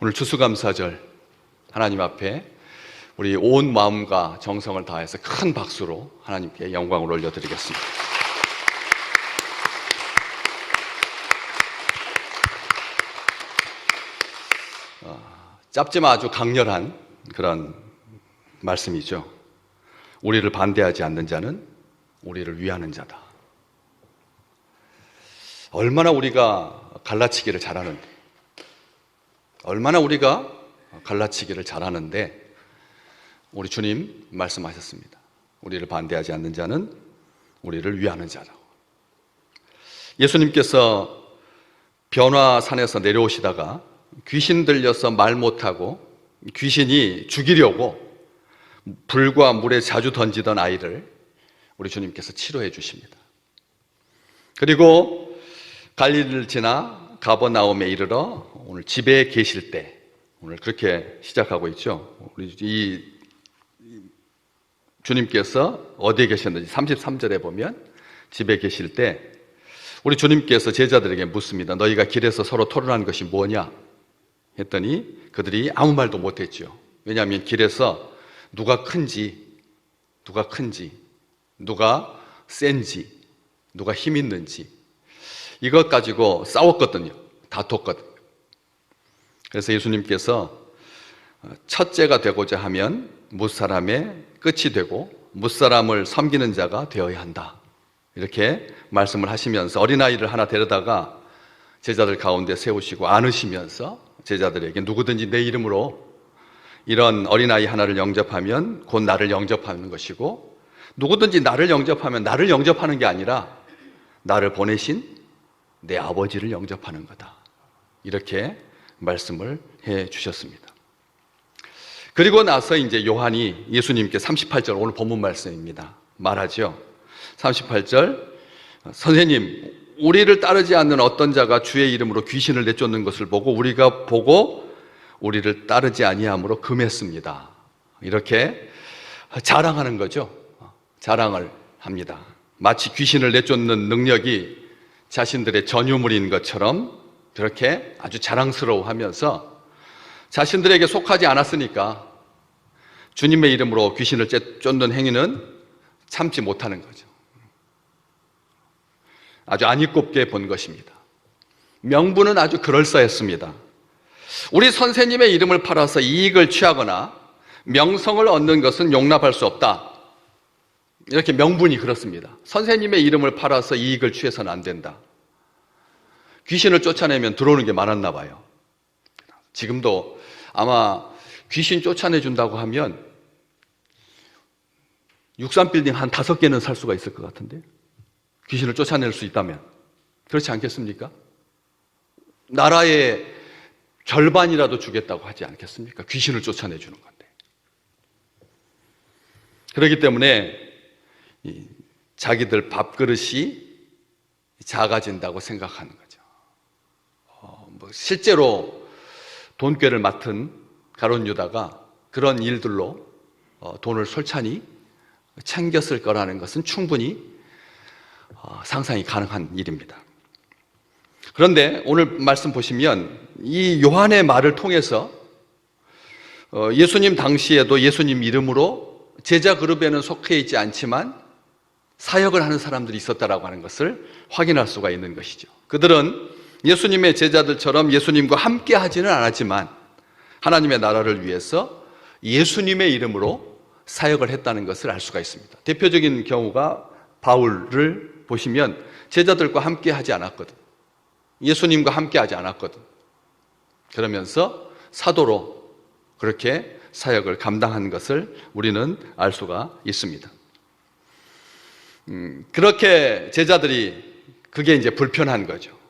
오늘 추수감사절 하나님 앞에 우리 온 마음과 정성을 다해서 큰 박수로 하나님께 영광을 올려드리겠습니다. 짧지만 아주 강렬한 그런 말씀이죠. 우리를 반대하지 않는 자는 우리를 위하는 자다. 얼마나 우리가 갈라치기를 잘하는데, 우리 주님 말씀하셨습니다. 우리를 반대하지 않는 자는 우리를 위하는 자라고. 예수님께서 변화산에서 내려오시다가 귀신 들려서 말 못하고 귀신이 죽이려고 불과 물에 자주 던지던 아이를 우리 주님께서 치료해 주십니다. 그리고 갈릴리를 지나 가버나움에 이르러 오늘 집에 계실 때, 오늘 그렇게 시작하고 있죠. 우리 이 주님께서 어디에 계셨는지 33절에 보면 집에 계실 때 우리 주님께서 제자들에게 묻습니다. 너희가 길에서 서로 토론한 것이 뭐냐? 했더니 그들이 아무 말도 못했죠. 왜냐하면 길에서 누가 큰지, 누가 센지, 누가 힘 있는지 이것 가지고 싸웠거든요. 다퉜거든요. 그래서 예수님께서 첫째가 되고자 하면 무사람의 끝이 되고 무사람을 섬기는 자가 되어야 한다. 이렇게 말씀을 하시면서 어린아이를 하나 데려다가 제자들 가운데 세우시고 안으시면서 제자들에게 누구든지 내 이름으로 이런 어린아이 하나를 영접하면 곧 나를 영접하는 것이고, 누구든지 나를 영접하면 나를 영접하는 게 아니라 나를 보내신 내 아버지를 영접하는 거다. 이렇게 말씀을 해 주셨습니다. 그리고 나서 이제 요한이 예수님께 38절, 오늘 본문 말씀입니다. 말하죠. 38절, 선생님, 우리를 따르지 않는 어떤 자가 주의 이름으로 귀신을 내쫓는 것을 보고 우리가 보고 우리를 따르지 아니함으로 금했습니다. 이렇게 자랑하는 거죠. 자랑을 합니다. 마치 귀신을 내쫓는 능력이 자신들의 전유물인 것처럼 그렇게 아주 자랑스러워하면서 자신들에게 속하지 않았으니까 주님의 이름으로 귀신을 쫓는 행위는 참지 못하는 거죠. 아주 안이꼽게 본 것입니다. 명분은 아주 그럴싸했습니다. 우리 선생님의 이름을 팔아서 이익을 취하거나 명성을 얻는 것은 용납할 수 없다. 이렇게 명분이 그렇습니다. 선생님의 이름을 팔아서 이익을 취해서는 안 된다. 귀신을 쫓아내면 들어오는 게 많았나 봐요. 지금도 아마 귀신 쫓아내준다고 하면 63빌딩 한 5개는 살 수가 있을 것 같은데, 귀신을 쫓아낼 수 있다면. 그렇지 않겠습니까? 나라의 절반이라도 주겠다고 하지 않겠습니까? 귀신을 쫓아내주는 건데. 그렇기 때문에 자기들 밥그릇이 작아진다고 생각하는 거죠. 실제로 돈꾀를 맡은 가룟 유다가 그런 일들로 돈을 솔찬히 챙겼을 거라는 것은 충분히 상상이 가능한 일입니다. 그런데 오늘 말씀 보시면 이 요한의 말을 통해서 예수님 당시에도 예수님 이름으로 제자 그룹에는 속해 있지 않지만 사역을 하는 사람들이 있었다라고 하는 것을 확인할 수가 있는 것이죠. 그들은 예수님의 제자들처럼 예수님과 함께 하지는 않았지만 하나님의 나라를 위해서 예수님의 이름으로 사역을 했다는 것을 알 수가 있습니다. 대표적인 경우가 바울을 보시면 제자들과 함께 하지 않았거든. 예수님과 함께 하지 않았거든. 그러면서 사도로 그렇게 사역을 감당한 것을 우리는 알 수가 있습니다. 그렇게 제자들이 그게 이제 불편한 거죠.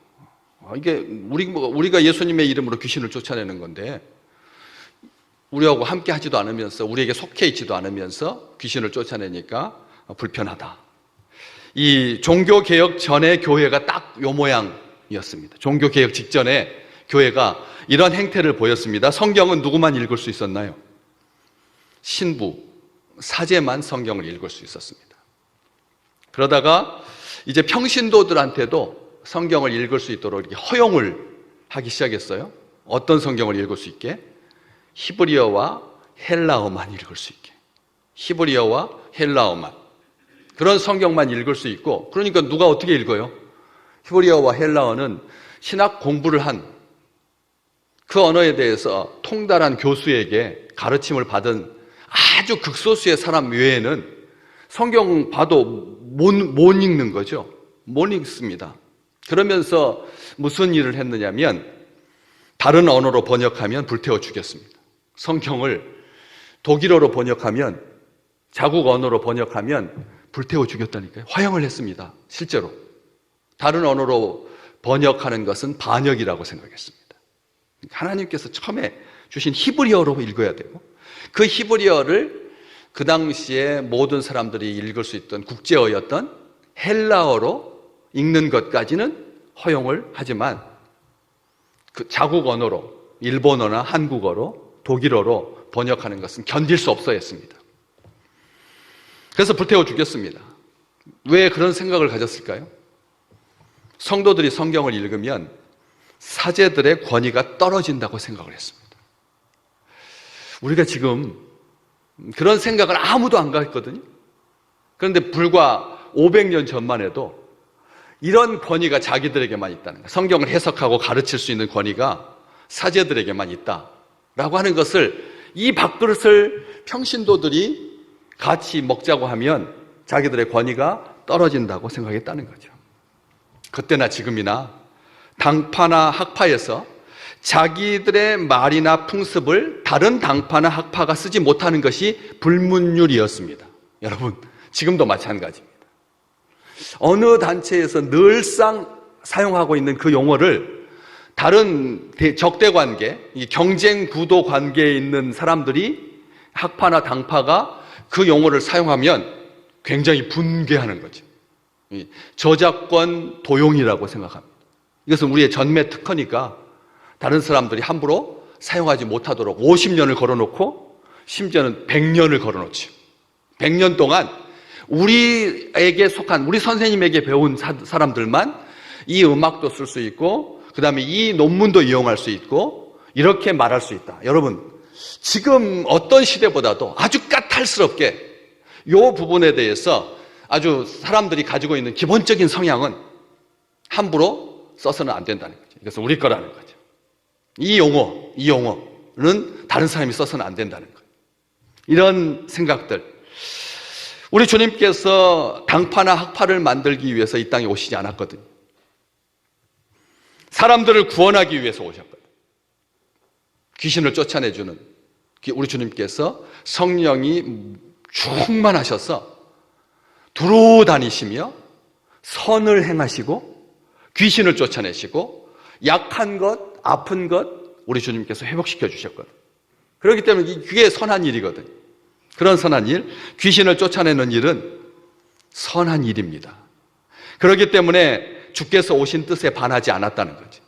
이게 우리가 예수님의 이름으로 귀신을 쫓아내는 건데 우리하고 함께 하지도 않으면서 우리에게 속해 있지도 않으면서 귀신을 쫓아내니까 불편하다. 이 종교개혁 전의 교회가 딱 요 모양이었습니다. 종교개혁 직전에 교회가 이런 행태를 보였습니다. 성경은 누구만 읽을 수 있었나요? 신부, 사제만 성경을 읽을 수 있었습니다. 그러다가 이제 평신도들한테도 성경을 읽을 수 있도록 이렇게 허용을 하기 시작했어요. 어떤 성경을 읽을 수 있게? 히브리어와 헬라어만 읽을 수 있게. 히브리어와 헬라어만. 그런 성경만 읽을 수 있고, 그러니까 누가 어떻게 읽어요? 히브리어와 헬라어는 신학 공부를 한 그 언어에 대해서 통달한 교수에게 가르침을 받은 아주 극소수의 사람 외에는 성경 봐도 못 읽는 거죠. 못 읽습니다. 그러면서 무슨 일을 했느냐면 다른 언어로 번역하면 불태워 죽였습니다. 성경을 독일어로 번역하면, 자국 언어로 번역하면 불태워 죽였다니까요. 화형을 했습니다. 실제로. 다른 언어로 번역하는 것은 반역이라고 생각했습니다. 하나님께서 처음에 주신 히브리어로 읽어야 되고, 그 히브리어를 그 당시에 모든 사람들이 읽을 수 있던 국제어였던 헬라어로 읽는 것까지는 허용을 하지만 그 자국 언어로, 일본어나 한국어로, 독일어로 번역하는 것은 견딜 수 없어 했습니다. 그래서 불태워 죽였습니다. 왜 그런 생각을 가졌을까요? 성도들이 성경을 읽으면 사제들의 권위가 떨어진다고 생각을 했습니다. 우리가 지금 그런 생각을 아무도 안 했거든요. 그런데 불과 500년 전만 해도 이런 권위가 자기들에게만 있다는 거예요. 성경을 해석하고 가르칠 수 있는 권위가 사제들에게만 있다라고 하는 것을, 이 밥그릇을 평신도들이 같이 먹자고 하면 자기들의 권위가 떨어진다고 생각했다는 거죠. 그때나 지금이나 당파나 학파에서 자기들의 말이나 풍습을 다른 당파나 학파가 쓰지 못하는 것이 불문율이었습니다. 여러분, 지금도 마찬가지입니다. 어느 단체에서 늘상 사용하고 있는 그 용어를 다른 적대관계, 경쟁 구도 관계에 있는 사람들이, 학파나 당파가 그 용어를 사용하면 굉장히 분개하는 거죠. 저작권 도용이라고 생각합니다. 이것은 우리의 전매 특허니까 다른 사람들이 함부로 사용하지 못하도록 50년을 걸어놓고 심지어는 100년을 걸어놓죠. 100년 동안 우리에게 속한, 우리 선생님에게 배운 사람들만 이 음악도 쓸 수 있고, 그 다음에 이 논문도 이용할 수 있고, 이렇게 말할 수 있다. 여러분, 지금 어떤 시대보다도 아주 까탈스럽게 이 부분에 대해서 아주 사람들이 가지고 있는 기본적인 성향은 함부로 써서는 안 된다는 거죠. 이것은 우리 거라는 거죠. 이 용어는 다른 사람이 써서는 안 된다는 거예요. 이런 생각들. 우리 주님께서 당파나 학파를 만들기 위해서 이 땅에 오시지 않았거든요. 사람들을 구원하기 위해서 오셨거든요. 귀신을 쫓아내주는 우리 주님께서 성령이 충만하셔서 두루 다니시며 선을 행하시고 귀신을 쫓아내시고 약한 것, 아픈 것 우리 주님께서 회복시켜 주셨거든요. 그렇기 때문에 그게 선한 일이거든요. 그런 선한 일, 귀신을 쫓아내는 일은 선한 일입니다. 그렇기 때문에 주께서 오신 뜻에 반하지 않았다는 거죠.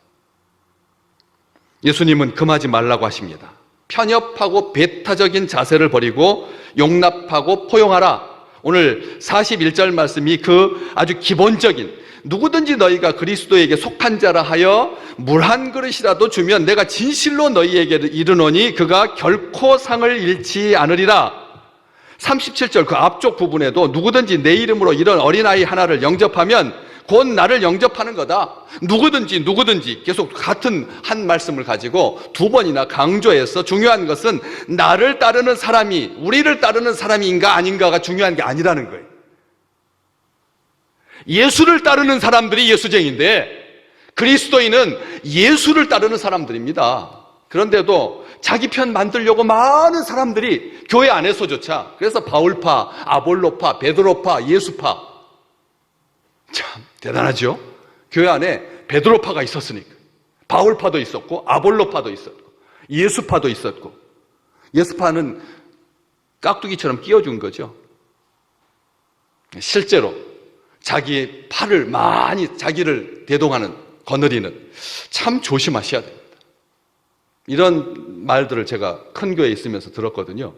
예수님은 금하지 말라고 하십니다. 편협하고 배타적인 자세를 버리고 용납하고 포용하라. 오늘 41절 말씀이 그 아주 기본적인, 누구든지 너희가 그리스도에게 속한 자라 하여 물 한 그릇이라도 주면 내가 진실로 너희에게 이르노니 그가 결코 상을 잃지 않으리라. 37절 그 앞쪽 부분에도 누구든지 내 이름으로 이런 어린아이 하나를 영접하면 곧 나를 영접하는 거다. 누구든지 계속 같은 한 말씀을 가지고 두 번이나 강조해서, 중요한 것은 나를 따르는 사람이, 우리를 따르는 사람인가 아닌가가 중요한 게 아니라는 거예요. 예수를 따르는 사람들이 예수쟁인데 그리스도인은 예수를 따르는 사람들입니다. 그런데도 자기 편 만들려고 많은 사람들이 교회 안에서조차, 그래서 바울파, 아볼로파, 베드로파, 예수파, 참 대단하죠. 교회 안에 베드로파가 있었으니까. 바울파도 있었고 아볼로파도 있었고 예수파도 있었고, 예수파는 깍두기처럼 끼워준 거죠. 실제로 자기 팔을 많이, 자기를 대동하는, 거느리는, 참 조심하셔야 됩니다. 이런 말들을 제가 큰 교회에 있으면서 들었거든요.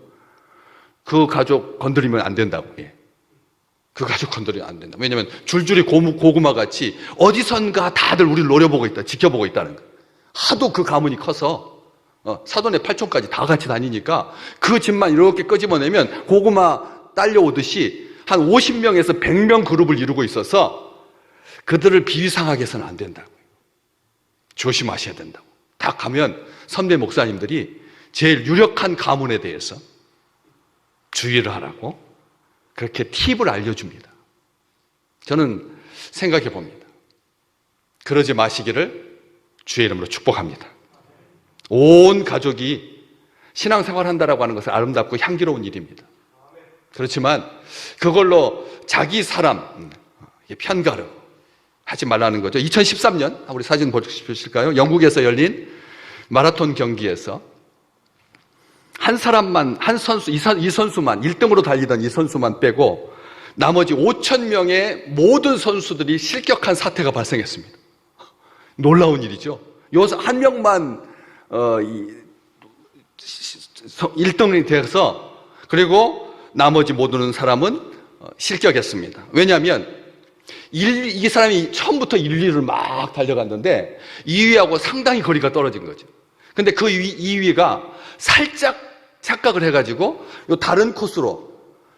그 가족 건드리면 안 된다고. 예. 그 가족 건드리면 안 된다. 왜냐하면 줄줄이 고구마 같이 어디선가 다들 우리를 노려보고 있다, 지켜보고 있다는 거예요. 하도 그 가문이 커서 사돈의 팔촌까지 다 같이 다니니까 그 집만 이렇게 끄집어내면 고구마 딸려오듯이 한 50명에서 100명 그룹을 이루고 있어서 그들을 비위상하게 해서는 안 된다고요. 조심하셔야 된다고. 다 가면 선배 목사님들이 제일 유력한 가문에 대해서 주의를 하라고 그렇게 팁을 알려줍니다. 저는 생각해 봅니다. 그러지 마시기를 주의 이름으로 축복합니다. 온 가족이 신앙생활 한다라고 하는 것은 아름답고 향기로운 일입니다. 그렇지만 그걸로 자기 사람 편가름 하지 말라는 거죠. 2013년 우리 사진 보실까요? 영국에서 열린 마라톤 경기에서 한 사람만, 한 선수, 이 선수만 1등으로 달리던 이 선수만 빼고 나머지 5천 명의 모든 선수들이 실격한 사태가 발생했습니다. 놀라운 일이죠. 여기서 한 명만 1등이 돼서 그리고 나머지 모든 사람은 실격했습니다. 왜냐하면 이 사람이 처음부터 1, 2위를 막 달려갔는데 2위하고 상당히 거리가 떨어진 거죠. 근데 그 2위가 살짝 착각을 해가지고 다른 코스로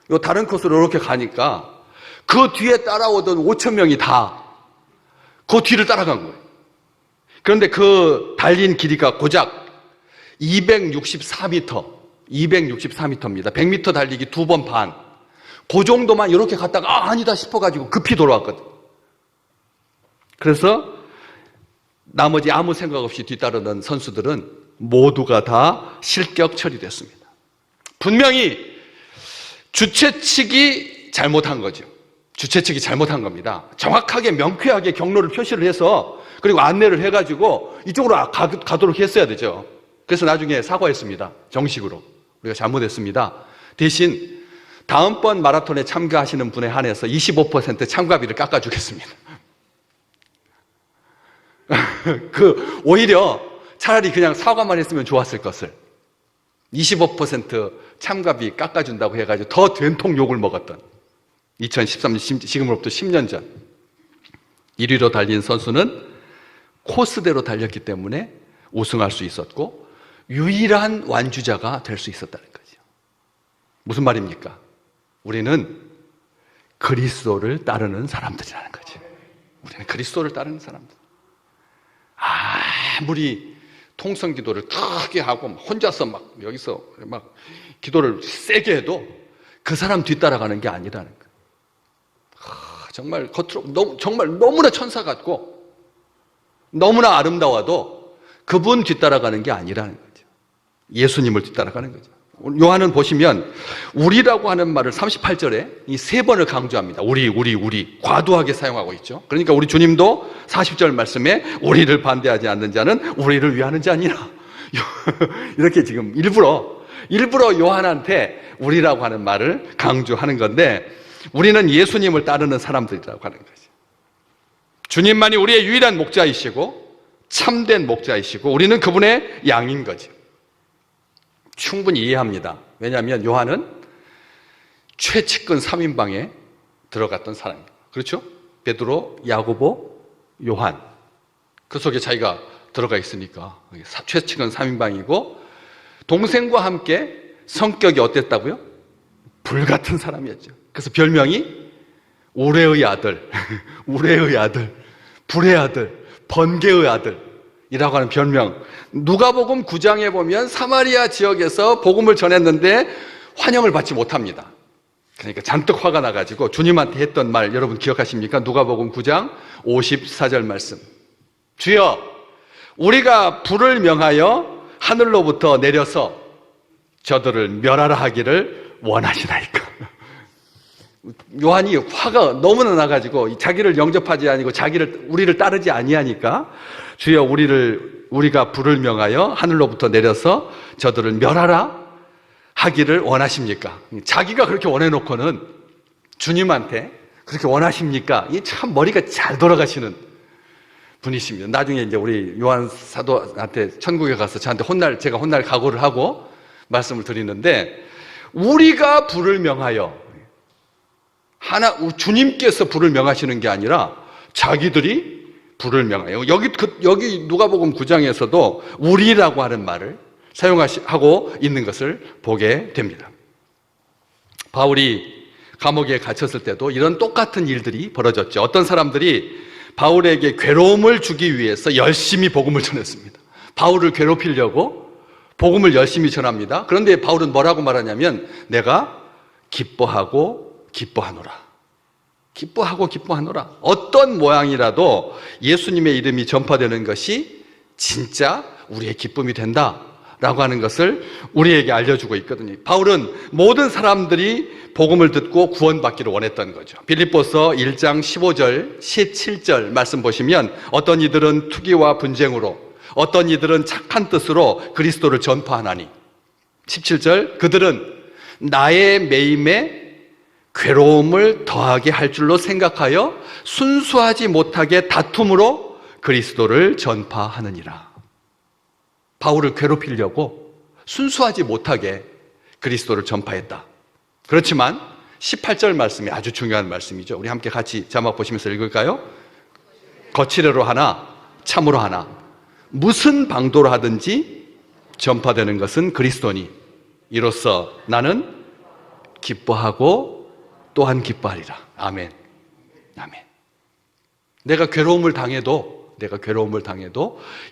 이렇게 가니까 그 뒤에 따라오던 5천 명이 다 그 뒤를 따라간 거예요. 그런데 그 달린 길이가 고작 264m입니다. 100m 달리기 2번 반. 그 정도만 이렇게 갔다가 아니다 싶어가지고 급히 돌아왔거든. 그래서 나머지 아무 생각 없이 뒤따르던 선수들은 모두가 다 실격 처리됐습니다. 분명히 주최 측이 잘못한 거죠. 주최 측이 잘못한 겁니다. 정확하게 명쾌하게 경로를 표시를 해서 그리고 안내를 해가지고 이쪽으로 가도록 했어야 되죠. 그래서 나중에 사과했습니다. 정식으로. 우리가 잘못했습니다. 대신 다음번 마라톤에 참가하시는 분에 한해서 25% 참가비를 깎아주겠습니다. 오히려 차라리 그냥 사과만 했으면 좋았을 것을 25% 참가비 깎아준다고 해가지고 더 된통 욕을 먹었던 2013년, 지금으로부터 10년 전 1위로 달린 선수는 코스대로 달렸기 때문에 우승할 수 있었고 유일한 완주자가 될 수 있었다는 거죠. 무슨 말입니까? 우리는 그리스도를 따르는 사람들이라는 거죠. 우리는 그리스도를 따르는 사람들. 아무리 통성 기도를 크게 하고 혼자서 막 여기서 막 기도를 세게 해도 그 사람 뒤따라가는 게 아니라는 거예요. 정말 겉으로 정말 너무나 천사 같고 너무나 아름다워도 그분 뒤따라가는 게 아니라는 거죠. 예수님을 뒤따라가는 거죠. 요한은 보시면 우리라고 하는 말을 38절에 이 3번을 강조합니다. 우리 과도하게 사용하고 있죠. 그러니까 우리 주님도 40절 말씀에 우리를 반대하지 않는 자는 우리를 위하는 자 아니라 이렇게 지금 일부러 요한한테 우리라고 하는 말을 강조하는 건데 우리는 예수님을 따르는 사람들이라고 하는 거죠. 주님만이 우리의 유일한 목자이시고 참된 목자이시고 우리는 그분의 양인 거죠. 충분히 이해합니다. 왜냐하면 요한은 최측근 3인방에 들어갔던 사람입니다. 그렇죠? 베드로, 야고보, 요한. 그 속에 자기가 들어가 있으니까 최측근 3인방이고 동생과 함께 성격이 어땠다고요? 불같은 사람이었죠. 그래서 별명이 우레의 아들, 우레의 아들, 불의 아들, 번개의 아들 이라고 하는 별명. 누가복음 9장에 보면 사마리아 지역에서 복음을 전했는데 환영을 받지 못합니다. 그러니까 잔뜩 화가 나가지고 주님한테 했던 말 여러분 기억하십니까? 누가복음 9장 54절 말씀. 주여 우리가 불을 명하여 하늘로부터 내려서 저들을 멸하라 하기를 원하시나이까. 요한이 화가 너무나 나가지고 자기를 영접하지 아니고 우리를 따르지 아니하니까 주여 우리가 불을 명하여 하늘로부터 내려서 저들을 멸하라 하기를 원하십니까? 자기가 그렇게 원해놓고는 주님한테 그렇게 원하십니까? 이 참 머리가 잘 돌아가시는 분이십니다. 나중에 이제 우리 요한 사도한테 천국에 가서 저한테 제가 혼날 각오를 하고 말씀을 드리는데 우리가 불을 명하여 주님께서 불을 명하시는 게 아니라 자기들이 부를 명하여. 여기 누가복음 9장에서도 우리라고 하는 말을 사용하고 있는 것을 보게 됩니다. 바울이 감옥에 갇혔을 때도 이런 똑같은 일들이 벌어졌죠. 어떤 사람들이 바울에게 괴로움을 주기 위해서 열심히 복음을 전했습니다. 바울을 괴롭히려고 복음을 열심히 전합니다. 그런데 바울은 뭐라고 말하냐면 내가 기뻐하고 기뻐하노라. 기뻐하고 기뻐하노라. 어떤 모양이라도 예수님의 이름이 전파되는 것이 진짜 우리의 기쁨이 된다 라고 하는 것을 우리에게 알려주고 있거든요. 바울은 모든 사람들이 복음을 듣고 구원받기를 원했던 거죠. 빌립보서 1장 15절, 17절 말씀 보시면 어떤 이들은 투기와 분쟁으로, 어떤 이들은 착한 뜻으로 그리스도를 전파하나니, 17절, 그들은 나의 매임에 괴로움을 더하게 할 줄로 생각하여 순수하지 못하게 다툼으로 그리스도를 전파하느니라. 바울을 괴롭히려고 순수하지 못하게 그리스도를 전파했다. 그렇지만 18절 말씀이 아주 중요한 말씀이죠. 우리 함께 같이 자막 보시면서 읽을까요? 거칠어로 하나 참으로 하나 무슨 방도로 하든지 전파되는 것은 그리스도니 이로써 나는 기뻐하고 또한 기뻐하리라. 아멘. 아멘. 내가 괴로움을 당해도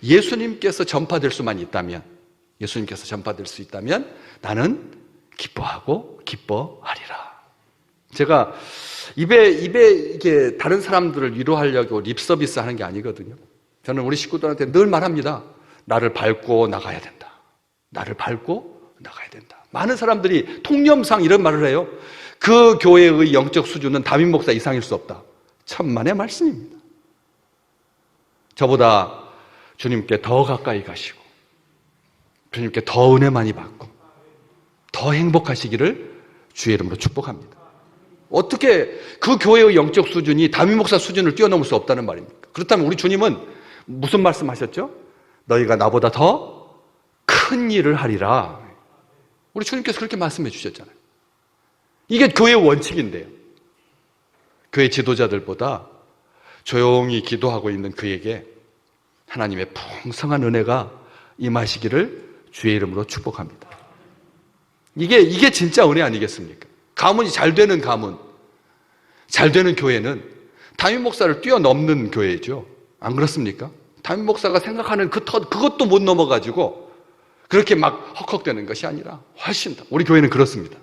예수님께서 전파될 수만 있다면, 예수님께서 전파될 수 있다면 나는 기뻐하고 기뻐하리라. 제가 입에 이게 다른 사람들을 위로하려고 립서비스 하는 게 아니거든요. 저는 우리 식구들한테 늘 말합니다. 나를 밟고 나가야 된다. 나를 밟고 나가야 된다. 많은 사람들이 통념상 이런 말을 해요. 그 교회의 영적 수준은 담임 목사 이상일 수 없다. 천만의 말씀입니다. 저보다 주님께 더 가까이 가시고 주님께 더 은혜 많이 받고 더 행복하시기를 주의 이름으로 축복합니다. 어떻게 그 교회의 영적 수준이 담임 목사 수준을 뛰어넘을 수 없다는 말입니까? 그렇다면 우리 주님은 무슨 말씀하셨죠? 너희가 나보다 더 큰 일을 하리라. 우리 주님께서 그렇게 말씀해 주셨잖아요. 이게 교회의 원칙인데요. 교회 지도자들보다 조용히 기도하고 있는 그에게 하나님의 풍성한 은혜가 임하시기를 주의 이름으로 축복합니다. 이게 진짜 은혜 아니겠습니까? 가문이 잘 되는 가문, 잘 되는 교회는 담임 목사를 뛰어넘는 교회죠. 안 그렇습니까? 담임 목사가 생각하는 그것도 못 넘어가지고 그렇게 막 헉헉대는 것이 아니라 훨씬 더. 우리 교회는 그렇습니다.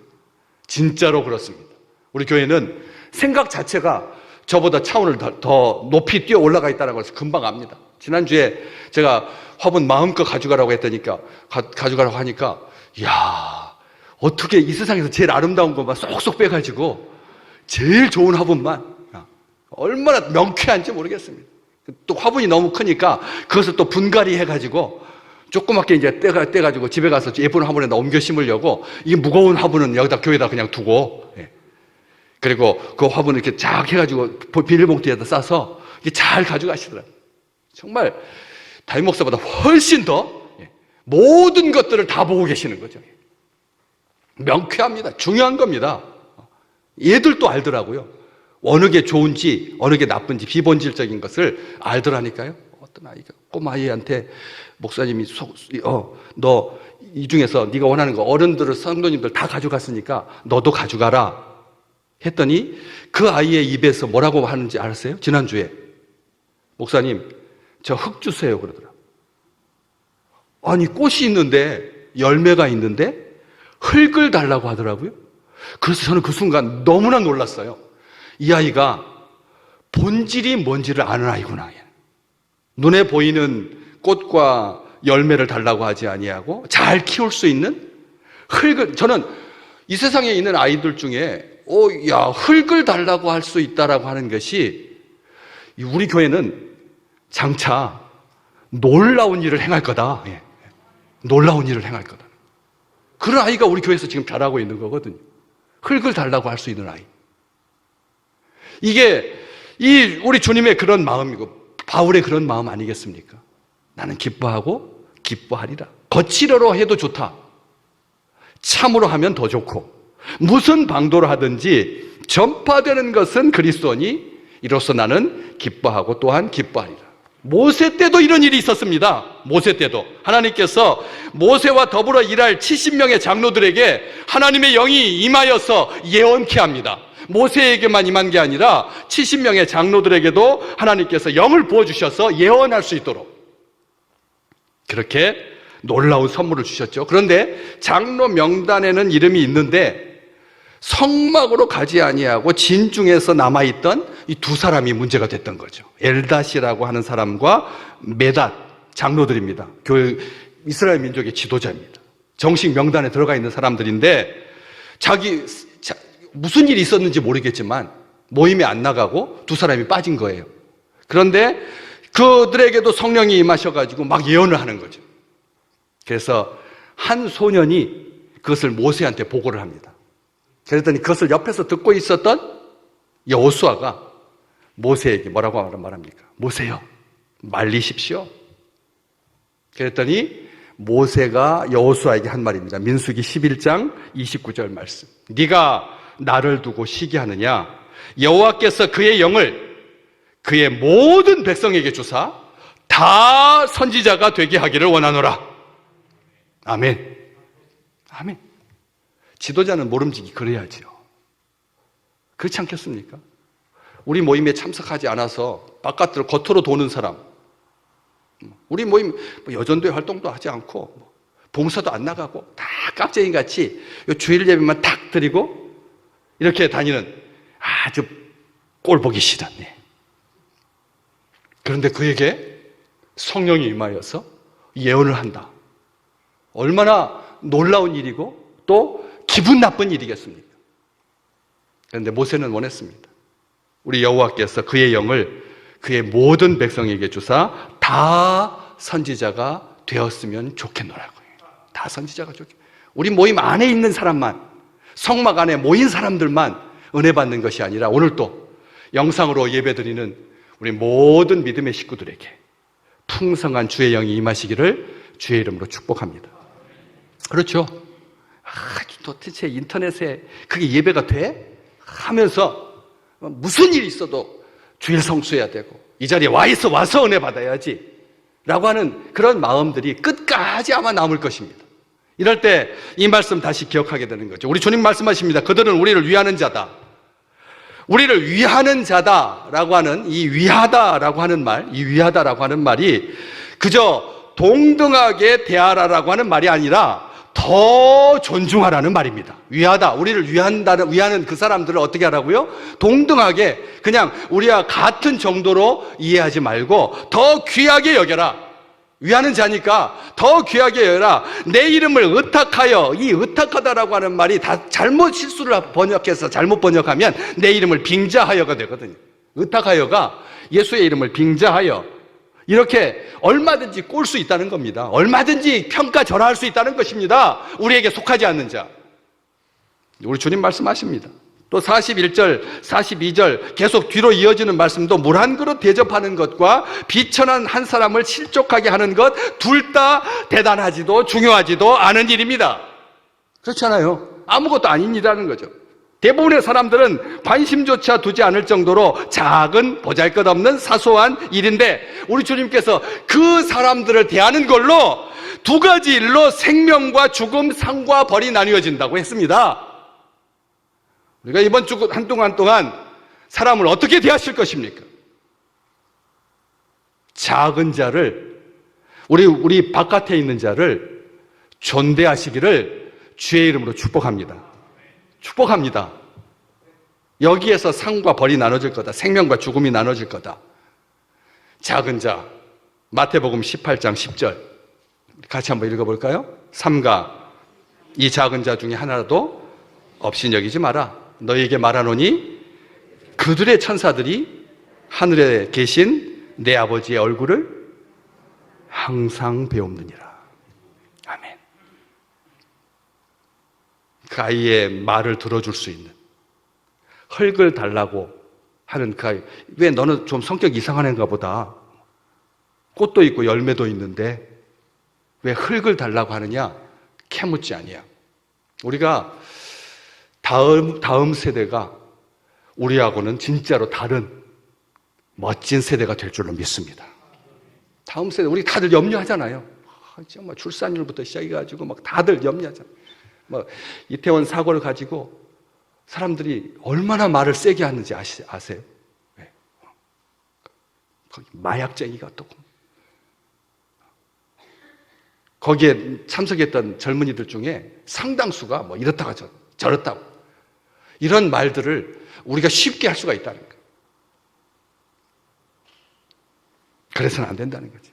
진짜로 그렇습니다. 우리 교회는 생각 자체가 저보다 차원을 더 높이 뛰어 올라가 있다는 것을 금방 압니다. 지난주에 제가 화분 마음껏 가져가라고 했다니까, 가져가라고 하니까, 이야, 어떻게 이 세상에서 제일 아름다운 것만 쏙쏙 빼가지고, 제일 좋은 화분만, 얼마나 명쾌한지 모르겠습니다. 또 화분이 너무 크니까, 그것을 또 분갈이 해가지고, 조그맣게 이제 떼가지고 집에 가서 예쁜 화분에다 옮겨 심으려고, 이게 무거운 화분은 여기다 교회에다 그냥 두고, 그리고 그 화분을 이렇게 쫙 해가지고 비닐봉투에다 싸서 잘 가져가시더라고요. 정말 담임 목사보다 훨씬 더 모든 것들을 다 보고 계시는 거죠. 명쾌합니다. 중요한 겁니다. 얘들도 알더라고요. 어느 게 좋은지 어느 게 나쁜지 비본질적인 것을 알더라니까요. 어떤 아이가 꼬마아이한테 목사님이 너 이 중에서 네가 원하는 거 어른들을 성도님들 다 가져갔으니까 너도 가져가라 했더니 그 아이의 입에서 뭐라고 하는지 알았어요? 지난주에 목사님 저 흙 주세요 그러더라. 아니 꽃이 있는데 열매가 있는데 흙을 달라고 하더라고요. 그래서 저는 그 순간 너무나 놀랐어요. 이 아이가 본질이 뭔지를 아는 아이구나. 눈에 보이는 꽃과 열매를 달라고 하지 아니하고 잘 키울 수 있는 흙을, 저는 이 세상에 있는 아이들 중에 흙을 달라고 할 수 있다라고 하는 것이 우리 교회는 장차 놀라운 일을 행할 거다. 놀라운 일을 행할 거다. 그런 아이가 우리 교회에서 지금 자라고 있는 거거든요. 흙을 달라고 할 수 있는 아이. 이게 우리 주님의 그런 마음이고 바울의 그런 마음 아니겠습니까? 나는 기뻐하고 기뻐하리라. 거칠어로 해도 좋다. 참으로 하면 더 좋고 무슨 방도로 하든지 전파되는 것은 그리스도니 이로써 나는 기뻐하고 또한 기뻐하리라. 모세 때도 이런 일이 있었습니다. 모세 때도 하나님께서 모세와 더불어 일할 70명의 장로들에게 하나님의 영이 임하여서 예언케 합니다. 모세에게만 임한 게 아니라 70명의 장로들에게도 하나님께서 영을 부어주셔서 예언할 수 있도록 그렇게 놀라운 선물을 주셨죠. 그런데 장로 명단에는 이름이 있는데 성막으로 가지 아니하고 진중에서 남아있던 이 두 사람이 문제가 됐던 거죠. 엘닷이라고 하는 사람과 메닷 장로들입니다. 교회 이스라엘 민족의 지도자입니다. 정식 명단에 들어가 있는 사람들인데 무슨 일이 있었는지 모르겠지만 모임에 안 나가고 두 사람이 빠진 거예요. 그런데 그들에게도 성령이 임하셔가지고 막 예언을 하는 거죠. 그래서 한 소년이 그것을 모세한테 보고를 합니다. 그랬더니 그것을 옆에서 듣고 있었던 여호수아가 모세에게 뭐라고 말합니까? 모세요, 말리십시오. 그랬더니 모세가 여호수아에게 한 말입니다. 민수기 11장 29절 말씀. 네가 나를 두고 시기하느냐? 여호와께서 그의 영을 그의 모든 백성에게 주사 다 선지자가 되게 하기를 원하노라. 아멘. 아멘. 지도자는 모름지기 그래야지요. 그렇지 않겠습니까? 우리 모임에 참석하지 않아서 바깥으로 겉으로 도는 사람, 우리 모임 여전도회 활동도 하지 않고 봉사도 안 나가고 다 깍쟁이같이 주일 예배만 탁 드리고 이렇게 다니는 아주 꼴보기 싫은. 그런데 그에게 성령이 임하여서 예언을 한다. 얼마나 놀라운 일이고 또 기분 나쁜 일이겠습니까? 그런데 모세는 원했습니다. 우리 여호와께서 그의 영을 그의 모든 백성에게 주사 다 선지자가 되었으면 좋겠노라고요. 다 선지자가 좋겠. 우리 모임 안에 있는 사람만, 성막 안에 모인 사람들만 은혜 받는 것이 아니라 오늘 또 영상으로 예배드리는 우리 모든 믿음의 식구들에게 풍성한 주의 영이 임하시기를 주의 이름으로 축복합니다. 그렇죠? 도대체 인터넷에 그게 예배가 돼? 하면서 무슨 일이 있어도 주일 성수해야 되고 이 자리에 와서 은혜 받아야지 라고 하는 그런 마음들이 끝까지 아마 남을 것입니다. 이럴 때 이 말씀 다시 기억하게 되는 거죠. 우리 주님 말씀하십니다. 그들은 우리를 위하는 자다. 우리를 위하는 자다라고 하는 이 위하다라고 하는 말, 이 위하다라고 하는 말이 그저 동등하게 대하라라고 하는 말이 아니라 더 존중하라는 말입니다. 위하다, 우리를 위하는 그 사람들을 어떻게 하라고요? 동등하게 그냥 우리와 같은 정도로 이해하지 말고 더 귀하게 여겨라. 위하는 자니까 더 귀하게 여겨라. 내 이름을 의탁하여, 이 의탁하다라고 하는 말이 다 실수를 번역해서 잘못 번역하면 내 이름을 빙자하여가 되거든요. 의탁하여가 예수의 이름을 빙자하여 이렇게 얼마든지 꼴 수 있다는 겁니다. 얼마든지 평가절하할 수 있다는 것입니다. 우리에게 속하지 않는 자. 우리 주님 말씀하십니다. 또 41절, 42절 계속 뒤로 이어지는 말씀도 물 한 그릇 대접하는 것과 비천한 한 사람을 실족하게 하는 것 둘 다 대단하지도 중요하지도 않은 일입니다. 그렇잖아요. 아무것도 아닌 일이라는 거죠. 대부분의 사람들은 관심조차 두지 않을 정도로 작은 보잘것없는 사소한 일인데 우리 주님께서 그 사람들을 대하는 걸로 두 가지 일로 생명과 죽음, 상과 벌이 나뉘어진다고 했습니다. 우리가 이번 주 한동안 동안 사람을 어떻게 대하실 것입니까? 작은 자를, 우리 바깥에 있는 자를 존대하시기를 주의 이름으로 축복합니다. 축복합니다. 여기에서 상과 벌이 나눠질 거다. 생명과 죽음이 나눠질 거다. 작은 자, 마태복음 18장 10절 같이 한번 읽어볼까요? 삼가 이 작은 자 중에 하나라도 없이 여기지 마라. 너희에게 말하노니 그들의 천사들이 하늘에 계신 내 아버지의 얼굴을 항상 배움느니라. 아멘. 그 아이의 말을 들어줄 수 있는, 흙을 달라고 하는 그 아이, 왜 너는 좀 성격 이상한 애인가 보다. 꽃도 있고 열매도 있는데 왜 흙을 달라고 하느냐? 캐묻지 아니야. 우리가 다음 세대가 우리하고는 진짜로 다른 멋진 세대가 될 줄로 믿습니다. 다음 세대, 우리 다들 염려하잖아요. 정말 출산율부터 시작해가지고 막 다들 염려하잖아요. 뭐 이태원 사고를 가지고 사람들이 얼마나 말을 세게 하는지 아세요? 네. 거기 마약쟁이가 또 거기에 참석했던 젊은이들 중에 상당수가 뭐 이렇다가 저렇다고 이런 말들을 우리가 쉽게 할 수가 있다는 거예요. 그래서는 안 된다는 거죠.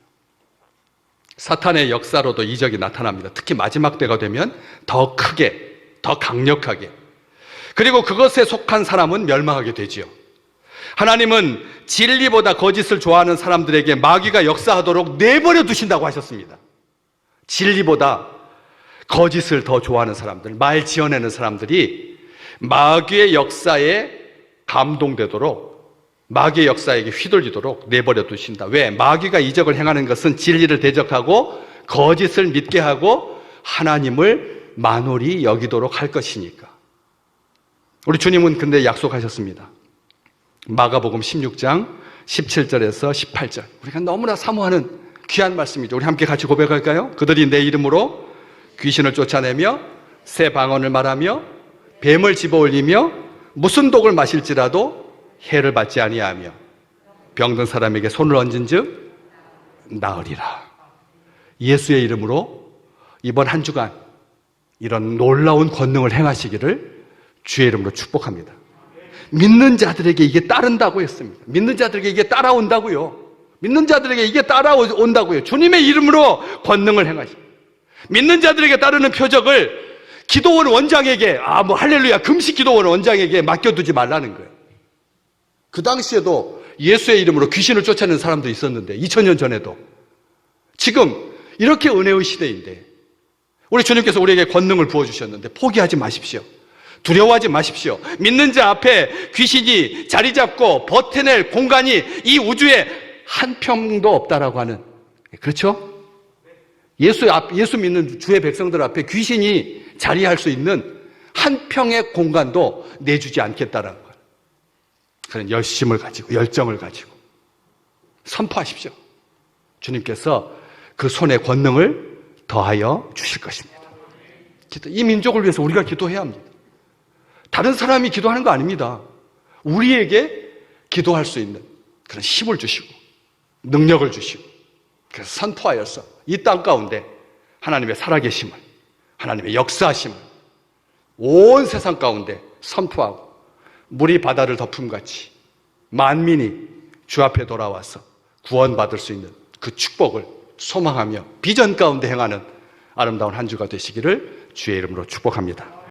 사탄의 역사로도 이적이 나타납니다. 특히 마지막 때가 되면 더 크게, 더 강력하게. 그리고 그것에 속한 사람은 멸망하게 되지요. 하나님은 진리보다 거짓을 좋아하는 사람들에게 마귀가 역사하도록 내버려 두신다고 하셨습니다. 진리보다 거짓을 더 좋아하는 사람들, 말 지어내는 사람들이 마귀의 역사에 감동되도록, 마귀의 역사에게 휘둘리도록 내버려 두신다. 왜? 마귀가 이적을 행하는 것은 진리를 대적하고 거짓을 믿게 하고 하나님을 만홀히 여기도록 할 것이니까. 우리 주님은 근데 약속하셨습니다. 마가복음 16장 17절에서 18절. 우리가 너무나 사모하는 귀한 말씀이죠. 우리 함께 같이 고백할까요? 그들이 내 이름으로 귀신을 쫓아내며 새 방언을 말하며 뱀을 집어올리며 무슨 독을 마실지라도 해를 받지 아니하며 병든 사람에게 손을 얹은즉 나으리라. 예수의 이름으로 이번 한 주간 이런 놀라운 권능을 행하시기를 주의 이름으로 축복합니다. 믿는 자들에게 이게 따른다고 했습니다. 믿는 자들에게 이게 따라온다고요. 믿는 자들에게 이게 따라온다고요. 주님의 이름으로 권능을 행하십니다. 믿는 자들에게 따르는 표적을 기도원 원장에게 할렐루야 금식 기도원 원장에게 맡겨두지 말라는 거예요. 그 당시에도 예수의 이름으로 귀신을 쫓아내는 사람도 있었는데 2000년 전에도 지금 이렇게 은혜의 시대인데 우리 주님께서 우리에게 권능을 부어주셨는데 포기하지 마십시오. 두려워하지 마십시오. 믿는 자 앞에 귀신이 자리 잡고 버텨낼 공간이 이 우주에 한 평도 없다라고 하는, 그렇죠? 예수 믿는 주의 백성들 앞에 귀신이 자리할 수 있는 한 평의 공간도 내주지 않겠다라는 거예요. 그런 열심을 가지고 열정을 가지고 선포하십시오. 주님께서 그 손에 권능을 더하여 주실 것입니다. 이 민족을 위해서 우리가 기도해야 합니다. 다른 사람이 기도하는 거 아닙니다. 우리에게 기도할 수 있는 그런 힘을 주시고 능력을 주시고 그래서 선포하여서 이 땅 가운데 하나님의 살아계심을, 하나님의 역사하심을 온 세상 가운데 선포하고 물이 바다를 덮음같이 만민이 주 앞에 돌아와서 구원받을 수 있는 그 축복을 소망하며 비전 가운데 행하는 아름다운 한 주가 되시기를 주의 이름으로 축복합니다.